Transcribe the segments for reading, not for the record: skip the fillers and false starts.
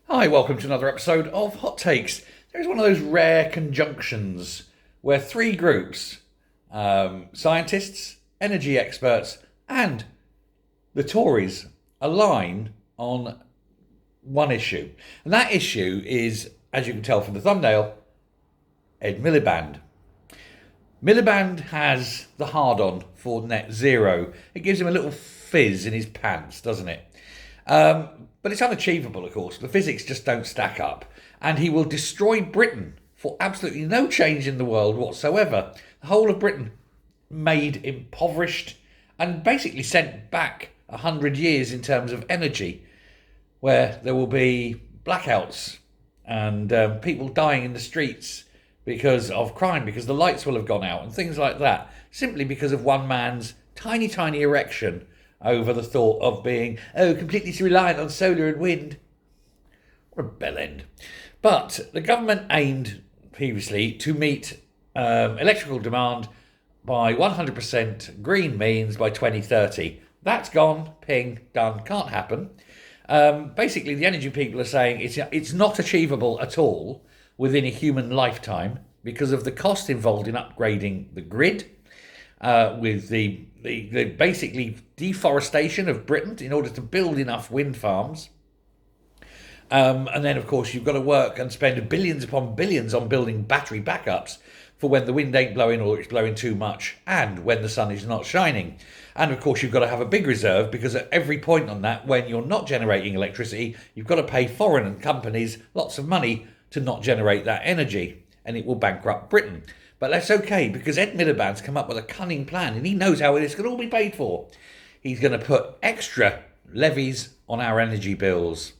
Hi, welcome to another episode of Hot Takes. There's one of those rare conjunctions where three groups, scientists, energy experts, and the Tories align on one issue. And that issue is, as you can tell from the thumbnail, Ed Miliband. Miliband has the hard-on for net zero. It gives him a little fizz in his pants, doesn't it? But it's unachievable, of course. The physics just don't stack up. And he will destroy Britain for absolutely no change in the world whatsoever. The whole of Britain made impoverished and basically sent back 100 years in terms of energy, where there will be blackouts and people dying in the streets because of crime, because the lights will have gone out and things like that, simply because of one man's tiny, tiny erection over the thought of being, completely reliant on solar and wind. What a bell end. But the government aimed previously to meet electrical demand by 100% green means by 2030. That's gone, ping, done, can't happen. Basically, the energy people are saying it's not achievable at all within a human lifetime because of the cost involved in upgrading the grid, with the basically deforestation of Britain in order to build enough wind farms. And then, of course, you've got to work and spend billions upon billions on building battery backups for when the wind ain't blowing or it's blowing too much and when the sun is not shining. And, of course, you've got to have a big reserve because at every point on that, when you're not generating electricity, you've got to pay foreign companies lots of money to not generate that energy, and it will bankrupt Britain. But that's okay, because Ed Miliband's come up with a cunning plan, and he knows how it's going to all be paid for. He's going to put extra levies on our energy bills.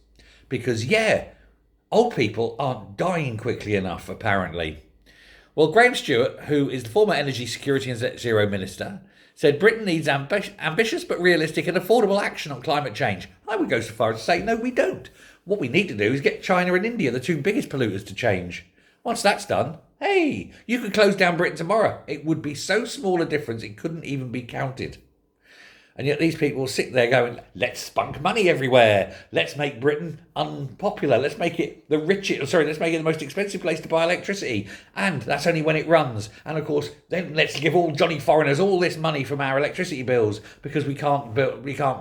Because, old people aren't dying quickly enough, apparently. Well, Graham Stewart, who is the former Energy Security and Net Zero Minister, said Britain needs ambitious but realistic and affordable action on climate change. I would go so far as to say, no, we don't. What we need to do is get China and India, the two biggest polluters, to change. Once that's done, hey, you could close down Britain tomorrow. It would be so small a difference it couldn't even be counted. And yet these people sit there going, let's spunk money everywhere. Let's make Britain unpopular. Let's make it let's make it the most expensive place to buy electricity. And that's only when it runs. And of course, then let's give all Johnny foreigners all this money from our electricity bills because we can't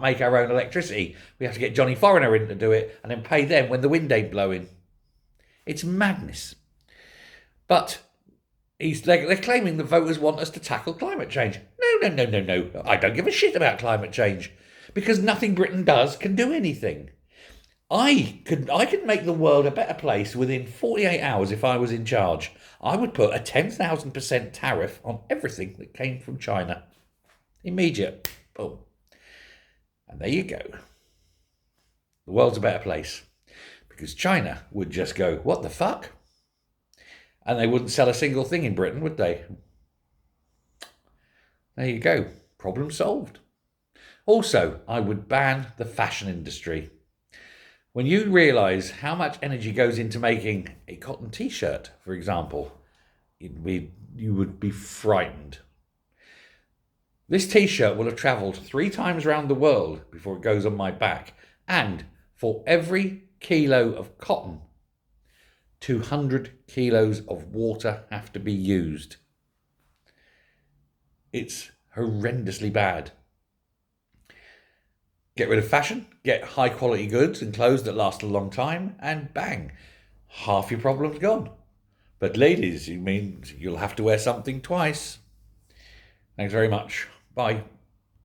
make our own electricity. We have to get Johnny Foreigner in to do it and then pay them when the wind ain't blowing. It's madness. But they're claiming the voters want us to tackle climate change. No. I don't give a shit about climate change because nothing Britain does can do anything. I could make the world a better place within 48 hours if I was in charge. I would put a 10,000% tariff on everything that came from China. Immediate. Boom. And there you go. The world's a better place because China would just go, what the fuck? And they wouldn't sell a single thing in Britain, would they? There you go. Problem solved. Also, I would ban the fashion industry. When you realise how much energy goes into making a cotton t-shirt, for example, you would be frightened. This t-shirt will have travelled 3 times around the world before it goes on my back. And for every kilo of cotton, 200 kilos of water have to be used. It's horrendously bad. Get rid of fashion, get high quality goods and clothes that last a long time, and bang, half your problem's gone. But ladies, you mean you'll have to wear something twice. Thanks very much. Bye.